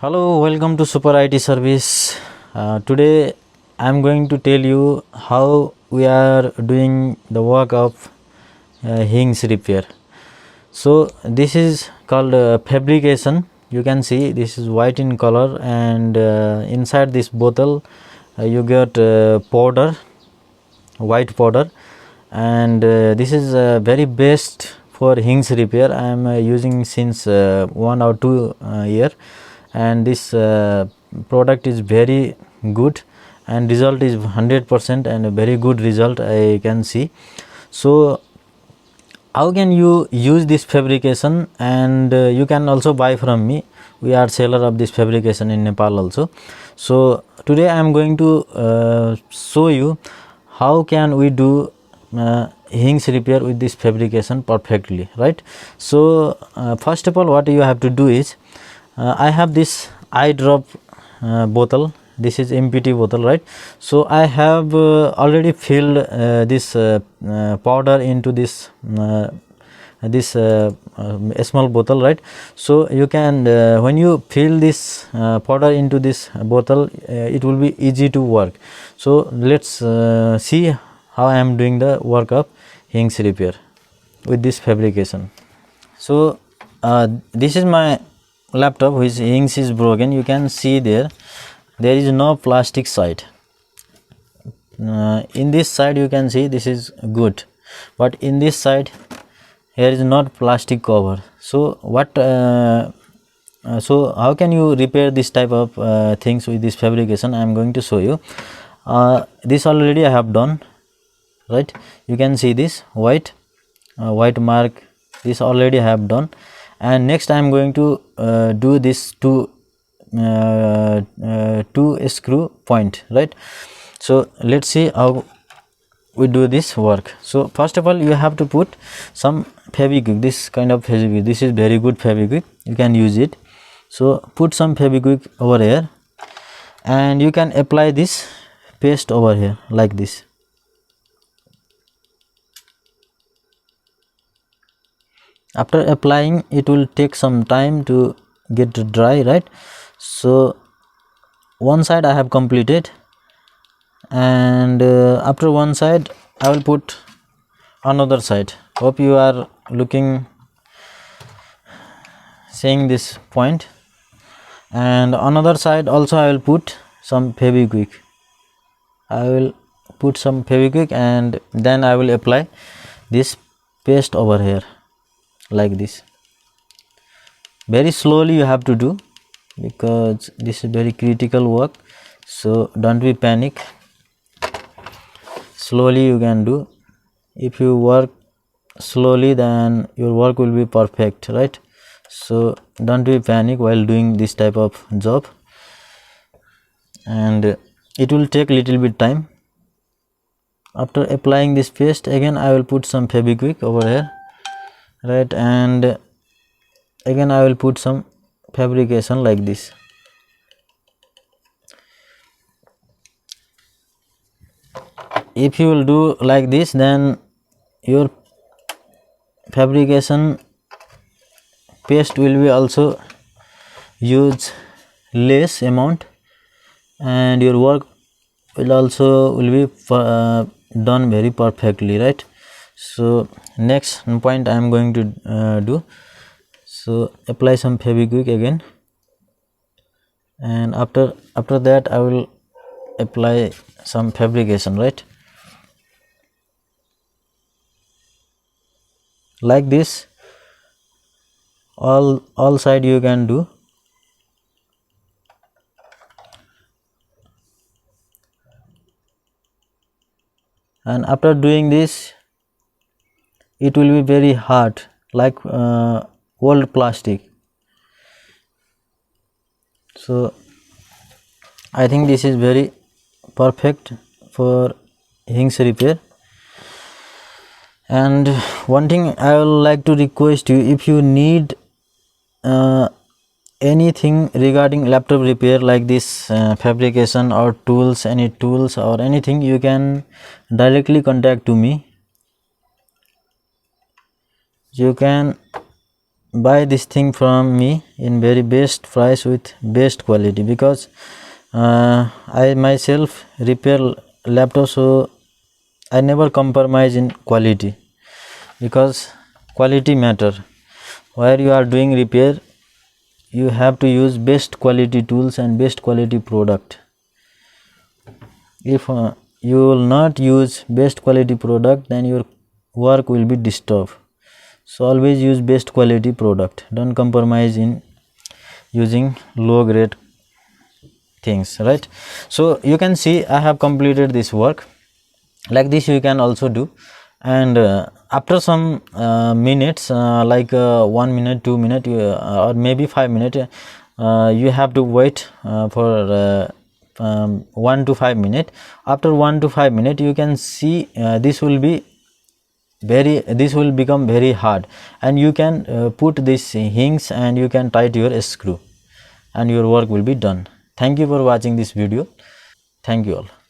Hello, welcome to Super IT Service. Today I am going to tell you how we are doing the work of hings repair. So this is called fabrication. You can see this is white in color, and inside this bottle you get powder, white powder, and this is very best for hings repair. I am using since 1 or 2 year, and this product is very good and result is 100% and a very good result I can see. So how can you use this fabrication? And you can also buy from me. We are seller of this fabrication in Nepal also. So today I am going to show you how can we do hings repair with this fabrication perfectly, right? So first of all, what you have to do is I have this eye drop bottle. This is MPT bottle, right? So I have already filled this powder into this small bottle, right? So you can when you fill this powder into this bottle, it will be easy to work. So let's see how I am doing the work of hings repair with this fabrication. So this is my laptop which hinge is broken. You can see there is no plastic side. In this side you can see this is good, but in this side here is not plastic cover. So what so how can you repair this type of things with this fabrication? I am going to show you. This already I have done, right? You can see this white mark. This already I have done, and next I am going to do this two screw point, right? So let's see how we do this work. So first of all, you have to put some Fevikwik, this kind of Fevikwik. This is very good Fevikwik, you can use it. So put some Fevikwik over here, and you can apply this paste over here like this. After applying, it will take some time to get dry, right? So one side I have completed, and after one side I will put another side. Hope you are seeing this point. And another side also I will put some Fevikwik. I will put some Fevikwik, and then I will apply this paste over here like this. Very slowly you have to do, because this is very critical work, so don't be panic. Slowly you can do. If you work slowly, then your work will be perfect, right? So don't be panic while doing this type of job, and it will take little bit time. After applying this paste, again I will put some Fevikwik over here, right? And again I will put some fabrication like this. If you will do like this, then your fabrication paste will be also use less amount, and your work will be done very perfectly, right? So next point I am going to do. So apply some Fevikwik again, and after that I will apply some fabrication, right? Like this, all side you can do. And after doing this, it will be very hard, like old plastic. So I think this is very perfect for hings repair. And one thing I would like to request you, if you need anything regarding laptop repair like this fabrication or tools, any tools or anything, you can directly contact to me. You can buy this thing from me in very best price with best quality, because I myself repair laptop, so I never compromise in quality, because quality matter. Where you are doing repair, you have to use best quality tools and best quality product. If you will not use best quality product, then your work will be disturbed. So always use best quality product, don't compromise in using low grade things, right? So you can see I have completed this work. Like this you can also do, and after some minutes, like 1 minute, 2 minute, or maybe 5 minutes, you have to wait for 1 to 5 minutes. After 1 to 5 minutes, you can see this will become very hard, and you can put this hinge and you can tight your screw, and your work will be done. Thank you for watching this video. Thank you all.